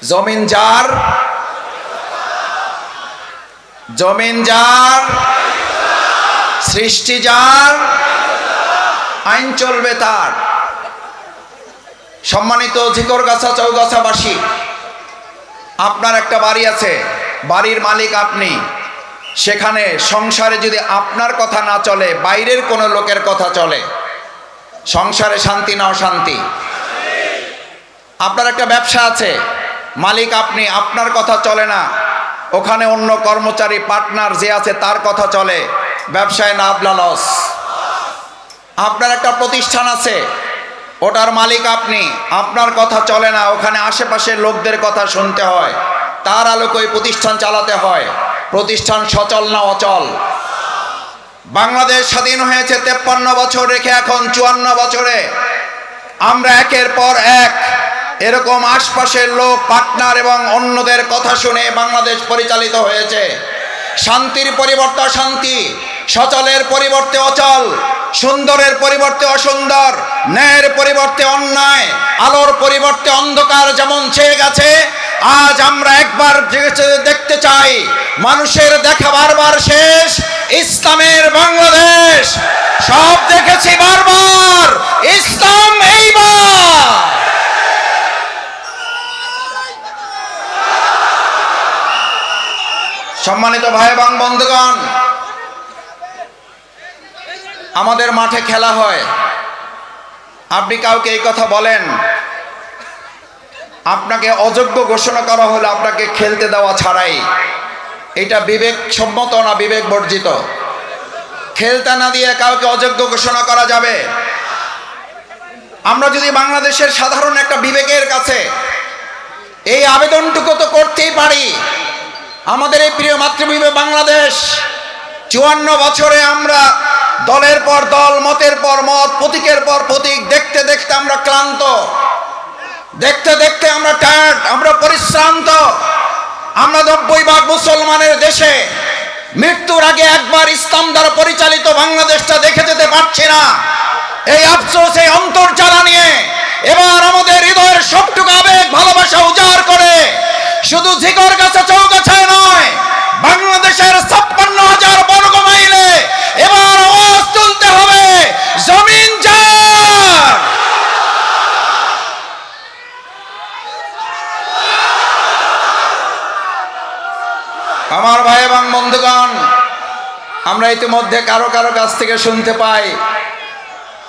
জমিন যার, জমিন যার, সৃষ্টি যার, আইন চলবে তার। সম্মানিত ঝিকরগাছা চৌগাছাবাসী, আপনার একটা বাড়ি আছে, বাড়ির মালিক আপনি। সেখানে সংসারে যদি আপনার কথা না চলে, বাইরের কোনো লোকের কথা চলে, সংসারে শান্তি না অশান্তি? আপনার একটা ব্যবসা আছে, মালিক আপনি, আপনার কথা চলে না, ওখানে অন্য কর্মচারী পার্টনার যে আছে তার কথা চলে, ব্যবসায় লাভ লস। আপনার একটা প্রতিষ্ঠান আছে, ওটার মালিক আপনি, আপনার কথা চলে না, ওখানে আশেপাশের লোকদের কথা শুনতে হয়, তার আলোকে ওই প্রতিষ্ঠান চালাতে হয়। প্রতিষ্ঠান সচল না অচল? বাংলাদেশ স্বাধীন হয়েছে 53 বছর রেখে, এখন 54 বছরে আমরা একের পর এক এরকম আশপাশের লোক, পার্টনার এবং অন্যদের কথা শুনে বাংলাদেশ পরিচালিত হয়েছে। শান্তির পরিবর্তে অশান্তি, সচলের পরিবর্তে অচল, সুন্দরের পরিবর্তে অসুন্দর, ন্যায়ের পরিবর্তে অন্যায়, আলোর পরিবর্তে অন্ধকার যেমন ছেয়ে গেছে, আজ আমরা একবার দেখতে চাই মানুষের দেখা বারবার শেষ, ইসলামের বাংলাদেশ। সব দেখেছি বারবার, ইসলাম এইবার। সম্মানিত ভাই এবং বন্ধুগণ, আমাদের মাঠে খেলা হয়, আপনি কাউকে এই কথা বলেন, আপনাকে অযোগ্য ঘোষণা করা হলে আপনাকে খেলতে দেওয়া ছাড়াই, এটা বিবেক সম্মত না বিবেক বর্জিত? খেলতে না দিয়ে কাউকে অযোগ্য ঘোষণা করা যাবে? আমরা যদি বাংলাদেশের সাধারণ একটা বিবেকের কাছে এই আবেদনটুকু তো করতেই পারি, আমাদের এই প্রিয় মাতৃভূমি বাংলাদেশ 54 বছরে আমরা দলের পর দল, মতের পর মত, প্রতীকের পর প্রতীক দেখতে দেখতে আমরা ক্লান্ত, দেখতে দেখতে আমরা টায়ার্ড, আমরা পরিশ্রান্ত। আমরা 90% মুসলমানের দেশে মৃত্যুর আগে একবার ইসলাম দ্বারা পরিচালিত বাংলাদেশটা দেখে যেতে পারছি না। এই আফসোস, এই অন্তর্জালা নিয়ে এবার আমাদের হৃদয়ের সবটুকু আবেগ ভালোবাসা উজাড় করে শুধু ঝিকরগাছা চৌগাছায় নয়, বাংলাদেশের 56,000 বর্গ মাইলে এবার আওয়াজ তুলতে হবে, জমিন যার। আমার ভাই এবং বন্ধুগণ, আমরা ইতিমধ্যে কারো কারো কাছ থেকে শুনতে পাই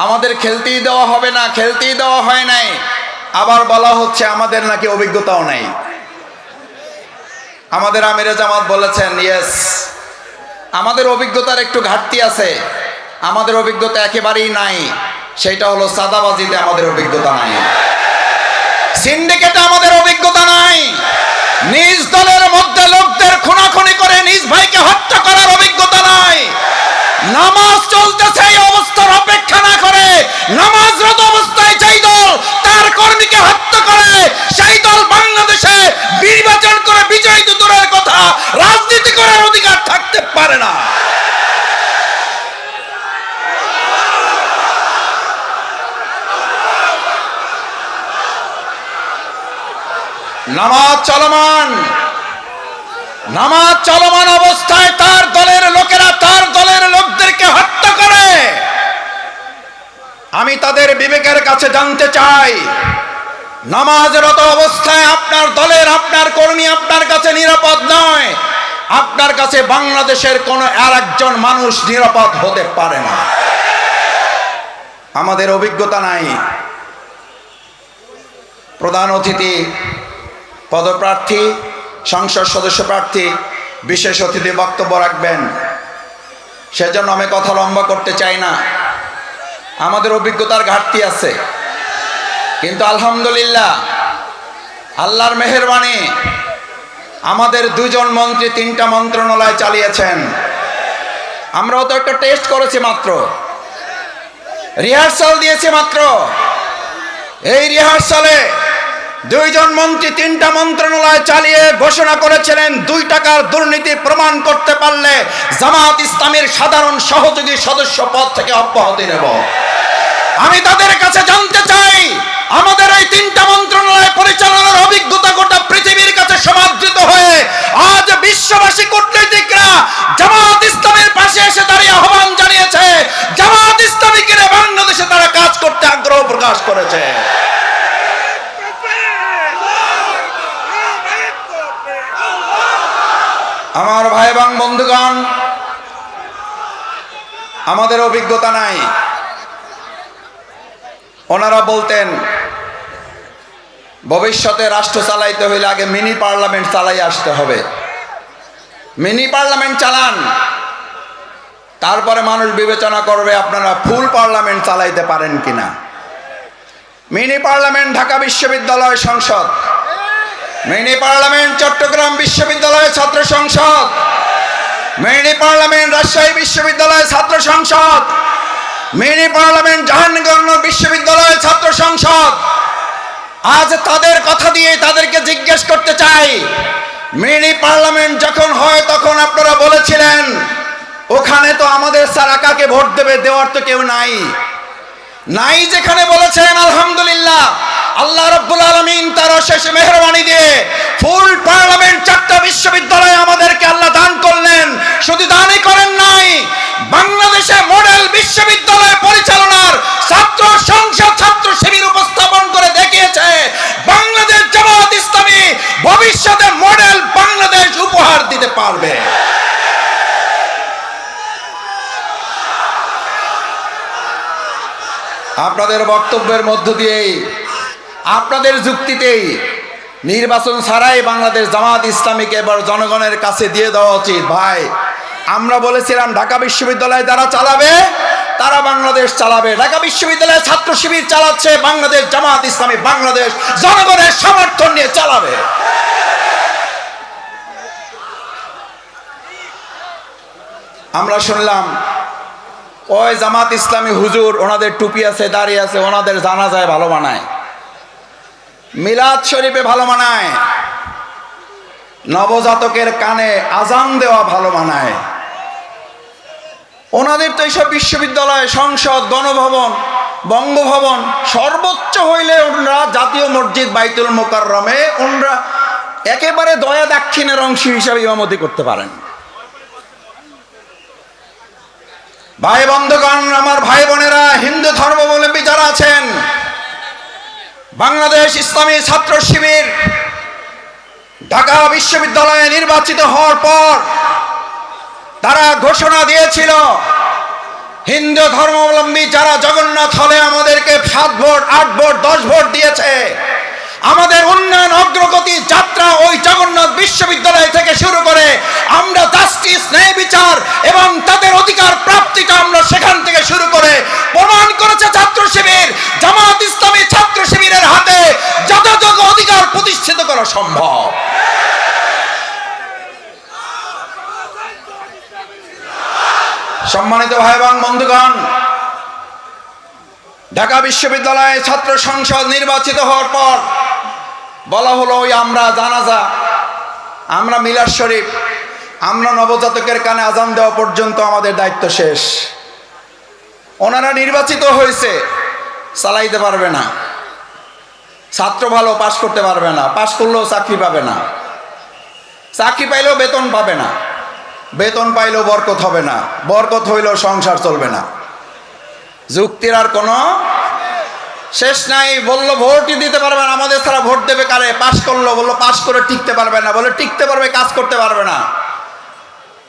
আমাদের খেলতেই দেওয়া হবে না, খেলতেই দেওয়া হয় নাই। আবার বলা হচ্ছে আমাদের নাকি অভিজ্ঞতাও নাই। আমাদের আমিরে জামাত বলেছেন, ইয়েস, আমাদের অভিজ্ঞতার একটু ঘাটতি আছে, আমাদের অভিজ্ঞতা একেবারেই নাই। সেটা হলো সাদাবাজিতে আমাদের অভিজ্ঞতা নাই, সিন্ডিকেটে আমাদের অভিজ্ঞতা নাই, নিজ দলের মধ্যে লোকদের খুনাখুনি করে নিজ ভাইকে হত্যা করার অভিজ্ঞতা নাই। নামাজ চলতেছে এই অবস্থার অপেক্ষা না করে নামাজরত অবস্থায় যেই দল তার কর্মীকে হত্যা করে, সেই দল বাংলাদেশে নির্বাচন করে বিজয়ী দূরের কথা, রাজনীতি করার অধিকার থাকতে পারে না। নামাজ চলমান অবস্থায় তার দলের লোকেরা তার দলের লোকদেরকে হত্যা করে। আমি তাদের বিবেকের কাছে জানতে চাই, নামাজরত অবস্থায় আপনার দলের আপনার কর্মী আপনার কাছে নিরাপদ নয়, আপনার কাছে বাংলাদেশের কোন আর একজন মানুষ নিরাপদ হতে পারে না। আমাদের অভিজ্ঞতা নাই। প্রধান অতিথি, পদপ্রার্থী, সংসদ সদস্য প্রার্থী, বিশেষ অতিথি বক্তব্য রাখবেন, সেজন্য আমি কথা লম্বা করতে চাই না। আমাদের অভিজ্ঞতার ঘাটতি আছে, কিন্তু আলহামদুলিল্লাহ আল্লাহর মেহেরবানি, আমাদের 2 জন মন্ত্রী 3টা মন্ত্রণালয় চালিয়েছেন। আমরাও তো একটা টেস্ট করেছি মাত্র, রিহার্সাল দিয়েছি মাত্র। এই রিহার্সালে 2 জন মন্ত্রী 3টা মন্ত্রণালয় চালিয়ে ঘোষণা করেছিলেন 2 টাকার দুর্নীতি প্রমাণ করতে পারলে জামাত ইসলামের সাধারণ সহযোগী সদস্য পদ থেকে অব্যাহতি নেব। আমি তাদের কাছে জানতে চাই, আমাদের এই 3টা মন্ত্রণালয় পরিচালনার অভিজ্ঞতা গোটা পৃথিবী আমার ভাই এবং বন্ধুগণ, আমাদের অভিজ্ঞতা নাই। ওনারা বলতেন ভবিষ্যতে রাষ্ট্র চালাইতে হইলে আগে মিনি পার্লামেন্ট চালাই আসতে হবে। মিনি পার্লামেন্ট চালান, তারপরে মানুষ বিবেচনা করবে আপনারা ফুল পার্লামেন্ট চালাইতে পারেন কিনা। মিনি পার্লামেন্ট ঢাকা বিশ্ববিদ্যালয় সংসদ, মিনি পার্লামেন্ট চট্টগ্রাম বিশ্ববিদ্যালয় ছাত্র সংসদ, মিনি পার্লামেন্ট রাজশাহী বিশ্ববিদ্যালয় ছাত্র সংসদ, মিনি পার্লামেন্ট জাহাঙ্গীরনগর বিশ্ববিদ্যালয় ছাত্র সংসদ। আজ তাদের কথা দিয়ে তাদেরকে জিজ্ঞেস করতে চাই, মিনি পার্লামেন্ট যখন হয় তখন আপনারা বলেছিলেন ওখানে তো আমাদের ছাড়া কাকে ভোট দেবে, দেওয়ার তো কেউ নাই। নাই যেখানে বলেছেন, আলহামদুলিল্লাহ আল্লাহ রাব্বুল আলামিন তার অশেষ মেহেরবানি দিয়ে ফুল পার্লামেন্ট 4টা বিশ্ববিদ্যালয় আমাদেরকে আল্লাহ দান করলেন। শুধু দানই করেন নাই, বাংলাদেশে মডেল বিশ্ববিদ্যালয় পরিচালনার ছাত্র সংসদ ছাত্র শিবির উপস্থাপন করে দেখিয়েছে বাংলাদেশ জামাত ইসলামী ভবিষ্যতে মডেল বাংলাদেশ উপহার দিতে পারবে। আপনাদের বক্তব্যের মধ্য দিয়েই, আপনাদের যুক্তিতেই নির্বাচন ছাড়াই বাংলাদেশ জামাত ইসলামীকে এবার জনগণের কাছে দিয়ে দেওয়া উচিত। ভাই, আমরা বলেছিলাম ঢাকা বিশ্ববিদ্যালয় যারা চালাবে তারা বাংলাদেশ চালাবে। ঢাকা বিশ্ববিদ্যালয়ে ছাত্র শিবির চালাচ্ছে, বাংলাদেশ জামাত ইসলামী বাংলাদেশ জনগণের সমর্থন নিয়ে চালাবে। আমরা শুনলাম ওই জামাত ইসলামী হুজুর, ওনাদের টুপি আছে, দাড়ি আছে, ওনাদের জানাজায় ভালো মানায়, মিলাদ শরীফে ভালো মানায়, নবজাতকের কানে আজান দেওয়া ভালো মানায়। ওনাদের তো এইসব বিশ্ববিদ্যালয়, সংসদ, গণভবন, বঙ্গভবন, সর্বোচ্চ হইলে ওনারা জাতীয় মসজিদ বাইতুল মোকাররমে ওনারা একেবারে দয়া দাক্ষিণের অংশ হিসাবে ইমামতি করতে পারেন। ভাই বন্ধুগণ, আমার ভাই বোনেরা, হিন্দু ধর্মাবলম্বী যারা আছেন, বাংলাদেশ ইসলামী ছাত্র শিবির ঢাকা বিশ্ববিদ্যালয়ে নির্বাচিত হওয়ার পর তারা ঘোষণা দিয়েছিল হিন্দু ধর্মাবলম্বী যারা জগন্নাথ হলে আমাদেরকে 7 ভোট, 8 ভোট, 10 ভোট দিয়েছে, আমাদের উন্নয়ন অগ্রগতি যাত্রা ওই জগন্নাথ বিশ্ববিদ্যালয় থেকে শুরু করে আমরা জাস্টিস, ন্যায় বিচার এবং তাদের অধিকার প্রাপ্তিটা আমরা সেখান থেকে শুরু করে প্রমাণ করেছে ছাত্র শিবির। জামাত ইসলামী ছাত্র শিবিরের হাতে যথাযথ অধিকার প্রতিষ্ঠিত করা সম্ভব। সম্মানিত ভাই এবং বন্ধুগণ, ঢাকা বিশ্ববিদ্যালয়ে ছাত্র সংসদ নির্বাচিত হওয়ার পর বলা হলো ওই আমরা জানাজা, আমরা মিলাদ শরীফ, আমরা নবজাতকের কানে আজান দেওয়া পর্যন্ত আমাদের দায়িত্ব শেষ। ওনারা নির্বাচিত হয়েছে, চালাইতে পারবে না। ছাত্র ভালো, পাশ করতে পারবে না, পাশ করলেও চাকরি পাবে না, চাকরি পাইলেও বেতন পাবে না, বেতন পাইলেও বরকত হবে না, বরকত হইলেও সংসার চলবে না। যুক্তির আর কোনো শেষ নাই। বললো ভোটই দিতে পারবে না, আমাদের ছাড়া ভোট দেবে কারে? পাশ করলো, বললো পাশ করে টিকতে পারবে না, বলে টিকতে পারবে, কাজ করতে পারবে না,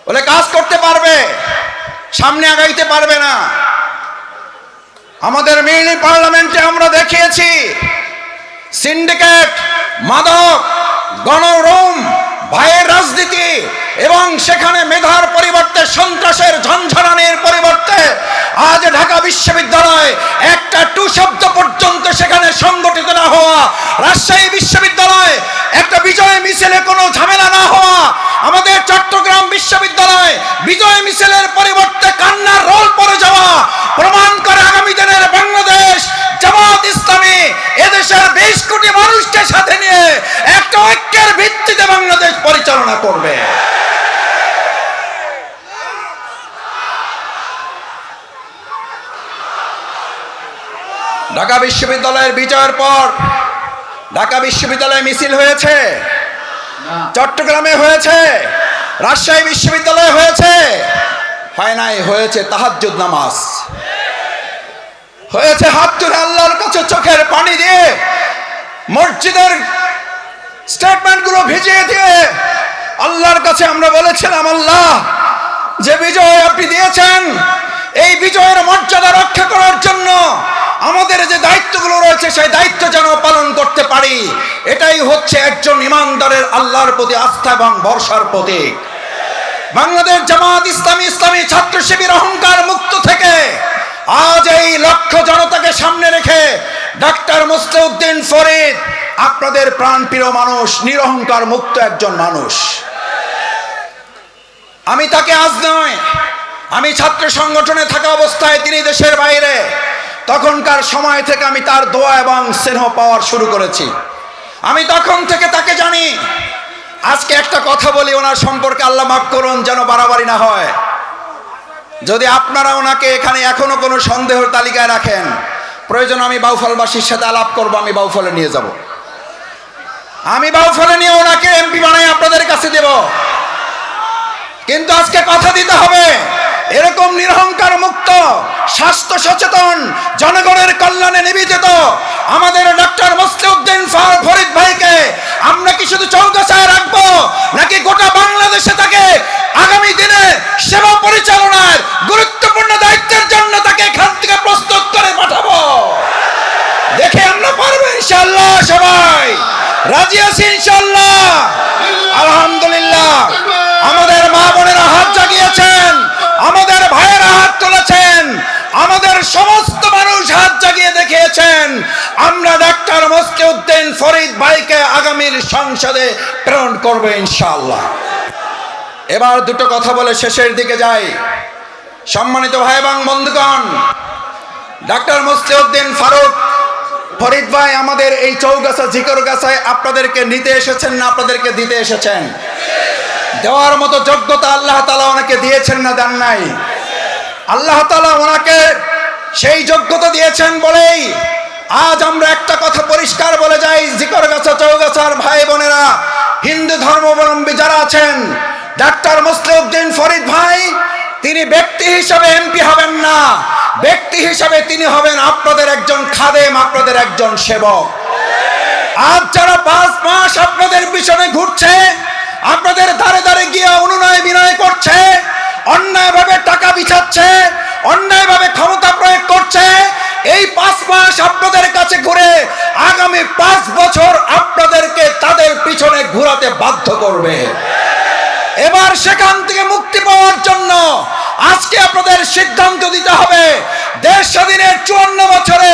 বলে কাজ করতে পারবে, সামনে আগাইতে পারবে না। আমাদের মিনি পার্লামেন্টে আমরা দেখিয়েছি সিন্ডিকেট, মাদক, গণরুম, ভাইয়ের রাজনীতি এবং সেখানে মেধার পরিবর্তে সন্ত্রাসের ঝঞ্ঝানির পরিবর্তে আজ ঢাকা বিশ্ববিদ্যালয় একটা টু শব্দ পর্যন্ত সেখানে সংগঠিত না হওয়া, রাজশাহী বিশ্ববিদ্যালয় একটা বিজয় মিছিলে কোনো ঝামেলা না হওয়া, আমাদের চট্টগ্রাম বিশ্ববিদ্যালয় বিজয় মিছিলের পরিবর্তে কান্নার রোল পড়ে যাওয়া প্রমাণ করে আগামী দিনের বাংলাদেশ জামাত ইসলামী এদেশের 20 কোটি মানুষকে সাথে নিয়ে একটা ঐক্যের ভিত্তিতে বাংলাদেশ পরিচালনা করবে। ঢাকা বিশ্ববিদ্যালয়ের বিজয়ের পর ঢাকা বিশ্ববিদ্যালয়ে মিছিল হয়েছে, চট্টগ্রামে হয়েছে, রাজশাহী বিশ্ববিদ্যালয়ে হয়েছে, হয় নাই? হয়েছে তাহাজ্জুদ নামাজ, হয়েছে হাত তুলে আল্লাহর কাছে চোখের পানি দিয়ে মসজিদের স্টেটমেন্টগুলো ভিজিয়ে দিয়ে আল্লাহর কাছে আমরা বলেছিলাম, আল্লাহ যে বিজয় আপনি দিয়েছেন এই বিজয়ের মর্যাদা রক্ষা করার জন্য আমাদের যে দায়িত্বগুলো রয়েছে সেই দায়িত্ব যেন পালন করতে পারি। এটাই হচ্ছে একজন ইমানদারের আল্লাহর প্রতি আস্থা এবং ভরসার প্রতীক। বাংলাদেশ জামাত ইসলামী ইসলামী ছাত্র শিবির অহংকার মুক্ত থেকে আজ এই লক্ষ জনতাকে সামনে রেখে ডাক্তার মুসলিউদ্দিন ফরিদ আপনাদের প্রাণপ্রিয় মানুষ, নিরহংকার মুক্ত একজন মানুষ। আমি তাকে আজ নয়, আমি ছাত্র সংগঠনে থাকা অবস্থায় তিনি দেশের বাইরে, তখনকার সময় থেকে আমি তার দোয়া এবং স্নেহ পাওয়ার শুরু করেছি। আমি তখন থেকে তাকে জানি। আজকে একটা কথা বলি ওনার সম্পর্কে, আল্লাহ মাফ করুন যেন বাড়াবাড়ি না হয়। যদি আপনারা ওনাকে এখানে এখনো কোনো সন্দেহের তালিকায় রাখেন, প্রয়োজন আমি বাউফলবাসীর সাথে আলাপ করব, আমি বাউফলে নিয়ে যাব, আমি বাউফলে নিয়ে ওনাকে এমপি বানাই আপনাদের কাছে দেব। কিন্তু আজকে কথা দিতে হবে, এরকম নিরহংকার মুক্ত, স্বাস্থ্য সচেতন, জনগণের কল্যাণে নিবেদিত আমাদের ডক্টর মুসলিউদ্দিন ফরিদ ভাইকে আমরা কি শুধু চৌগাছায় রাখবো, নাকি গোটা বাংলাদেশে তাকে আগামী দিনে সেবা পরিচালনার গুরুত্বপূর্ণ দায়িত্বের জন্য তাকে এখান থেকে প্রস্তুত করে পাঠাবো? দেখে আমরা পারবো ইনশাআল্লাহ। সবাই রাজি আছি ইনশাআল্লাহ? আলহামদুলিল্লাহ। আমাদের মা বোনেরা হাত জাগিয়েছেন, আমাদের ভাইয়েরা হাত তুলেছেন, আমাদের সমস্ত মানুষ হাত জাগিয়ে দেখিয়েছেন। আমরা ডাক্তার মুসলিউদ্দিন ফরিদ ভাইকে আগামীর সংসদে প্রেরণ করব ইনশাআল্লাহ। এবার দুটো কথা বলে শেষের দিকে যাই। সম্মানিত ভাই এবং বন্ধুগণ, ডাক্তার মুসলিউদ্দিন ফরিদ ভাই আমাদের এই চৌগাছা জিকরগাছায় আপনাদেরকে নিতে এসেছেন না আপনাদেরকে দিতে এসেছেন? দেওয়ার মতো যোগ্যতা আল্লাহ তাআলা ওনাকে দিয়েছেন না দেন নাই? আল্লাহ তাআলা ওনাকে সেই যোগ্যতা দিয়েছেন বলেই আজ আমরা একটা কথা পরিষ্কার বলে যাই, জিকরগাছা চৌগাছার ভাই বোনেরা, হিন্দু ধর্মাবলম্বী যারা আছেন, ডাক্তার মুসলিউদ্দিন ফরিদ ভাই তিনি ব্যক্তি হিসাবে এমপি হবেন না, ব্যক্তি হিসাবে তিনি হবেন আপনাদের একজন খাদেম, আপনাদের একজন সেবক। আজ যারা 5 মাস আপনাদের পিছনে ঘুরছে, আপনাদের ধারে ধারে গিয়ে অনুনয় বিনয় করছে, অন্যায়ভাবে টাকা বিছাচ্ছে, অন্যায়ভাবে ক্ষমতা প্রয়োগ করছে, এই 5 মাস আপনাদের কাছে ঘুরে আগামী 5 বছর আপনাদেরকে তাদের পিছনে ঘোরাতে বাধ্য করবে। এবার সেখান থেকে মুক্তি পাওয়ার জন্য আজকে আপনাদের সিদ্ধান্ত দিতে হবে। দেশ স্বাধীনের 54 বছরে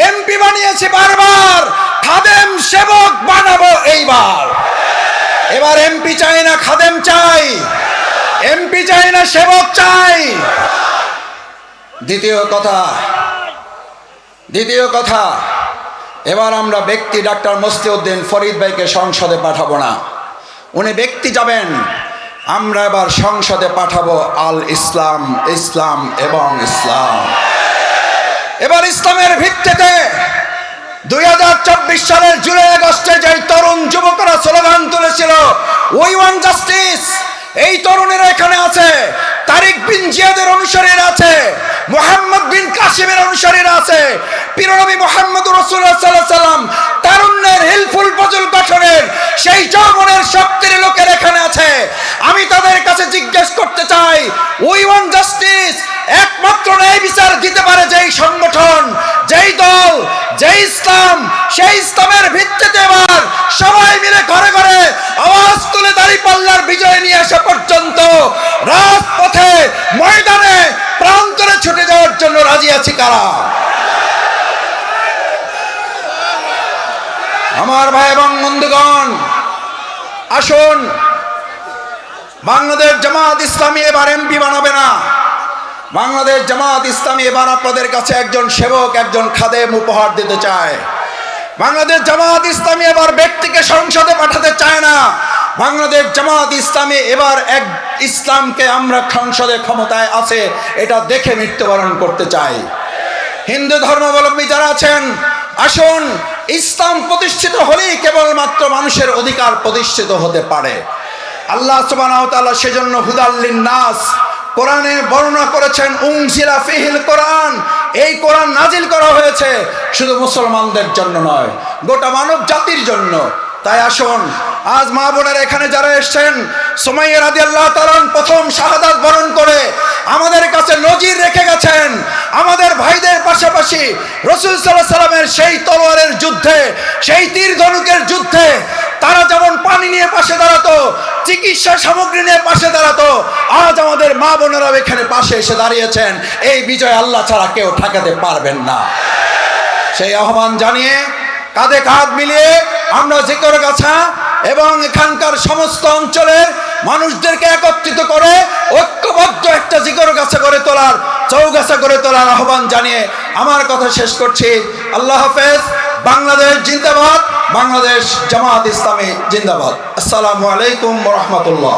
এমপি বানিয়েছি বারবার, খাদেম সেবক বানাবো এইবার। এবার এমপি চাই না খাদেম চাই, এমপি চাই না সেবক চাই। দ্বিতীয় কথা, এবার আমরা ব্যক্তি ডাক্তার মুসলিউদ্দিন ফরিদ ভাইকে সংসদে পাঠাবো না, উনি ব্যক্তি যাবেন। আমরা এবার সংসদে পাঠাবো আল ইসলাম, ইসলাম এবং ইসলাম। এবার ইসলামের ভিত্তিতে 2024 সালের জুলাই আগস্টে যে তরুণ যুবকরা স্লোগান তুলেছিল উই ওয়ান্ট জাস্টিস, এই তরুণেরা এখানে আছে, তারিক বিন জিয়াদের অনুসারীরা আছে, মুহাম্মদ বিন কাসিমের অনুসারীরা আছে, প্রিয়নবী মুহাম্মদ রাসূলুল্লাহ সাল্লাল্লাহু আলাইহি ওয়াসাল্লাম তারুণ্যের হিলফুল ফজল গঠনের সেই যৌবনের শক্তির লোকের এখানে আছে। আমি তাদের কাছে জিজ্ঞেস করতে চাই, উই ওয়ান্ট জাস্টিস একমাত্র ন্যায় বিচার দিতে পারে যেই সংগঠন, যেই দল, যেই ইসলাম, সেই ইসলামের ভিত্তিতে এবার সবাই মিলে ঘরে ঘরে আওয়াজ তুলে দাঁড়িপাল্লার বিজয় নিয়ে আসা পর্যন্ত রাজপথে, ময়দানে, প্রান্তরে ছুটে যাওয়ার জন্য রাজি আছি কারা? আমার ভাই এবং বন্ধুগণ, আসুন, বাংলাদেশ জামাত ইসলামী এবার এমপি বানাবে না। বাংলাদেশ জামাত ইসলামী এবার আপনাদের কাছে একজন সেবক, একজন খাদেম উপহার দিতে চায়। বাংলাদেশ জামাত ইসলামী এবার ব্যক্তিকে সংসদে পাঠাতে চায় না। বাংলাদেশ জামাত ইসলামী এবার এক ইসলামকে আমরা সংসদে ক্ষমতায় আছে এটা দেখে মৃত্যুবরণ করতে চাই। হিন্দু ধর্মাবলম্বী যারা আছেন, আসুন, ইসলাম প্রতিষ্ঠিত হলেই কেবলমাত্র মানুষের অধিকার প্রতিষ্ঠিত হতে পারে। আল্লাহ সুবহানাহু ওয়া তাআলা সেজন্য হুদাল লিন-নাস কোরআনে বর্ণনা করেছেন, উনজিলা ফিহিল কোরআন, এই কোরআন নাজিল করা হয়েছে শুধু মুসলমানদের জন্য নয়, গোটা মানব জাতির জন্য। তাই আসুন, আজ মা বোনেরা এখানে যারা এসেছেন, সুমাইয়া রাদিয়াল্লাহু তাআলা প্রথম শাহাদাত বরণ করে আমাদের কাছে নজির রেখে গেছেন। আমাদের ভাইদের পাশাপাশি রাসূল সাল্লাল্লাহু আলাইহি সাল্লামের সেই তলোয়ারের যুদ্ধে, সেই তীর ধনুকের যুদ্ধে তারা যেমন পানি নিয়ে পাশে দাঁড়াতো, চিকিৎসা সামগ্রী নিয়ে পাশে দাঁড়াতো, আজ আমাদের মা বোনেরা এখানে পাশে এসে দাঁড়িয়েছেন। এই বিজয় আল্লাহ ছাড়া কেউ ঠেকাতে পারবেন না। সেই আহ্বান জানিয়ে কাঁধে কাঁধ মিলিয়ে আমরা জিকিরগাছা এবং এখানকার সমস্ত অঞ্চলের মানুষদেরকে একত্রিত করে ঐক্যবদ্ধ একটা জিকিরগাছা করে তোলার, চৌগাছা করে তোলার আহ্বান জানিয়ে আমার কথা শেষ করছি। আল্লাহ হাফেজ। বাংলাদেশ জিন্দাবাদ। বাংলাদেশ জামাত ইসলামী জিন্দাবাদ। আসসালামু আলাইকুম ওয়া রাহমাতুল্লাহ।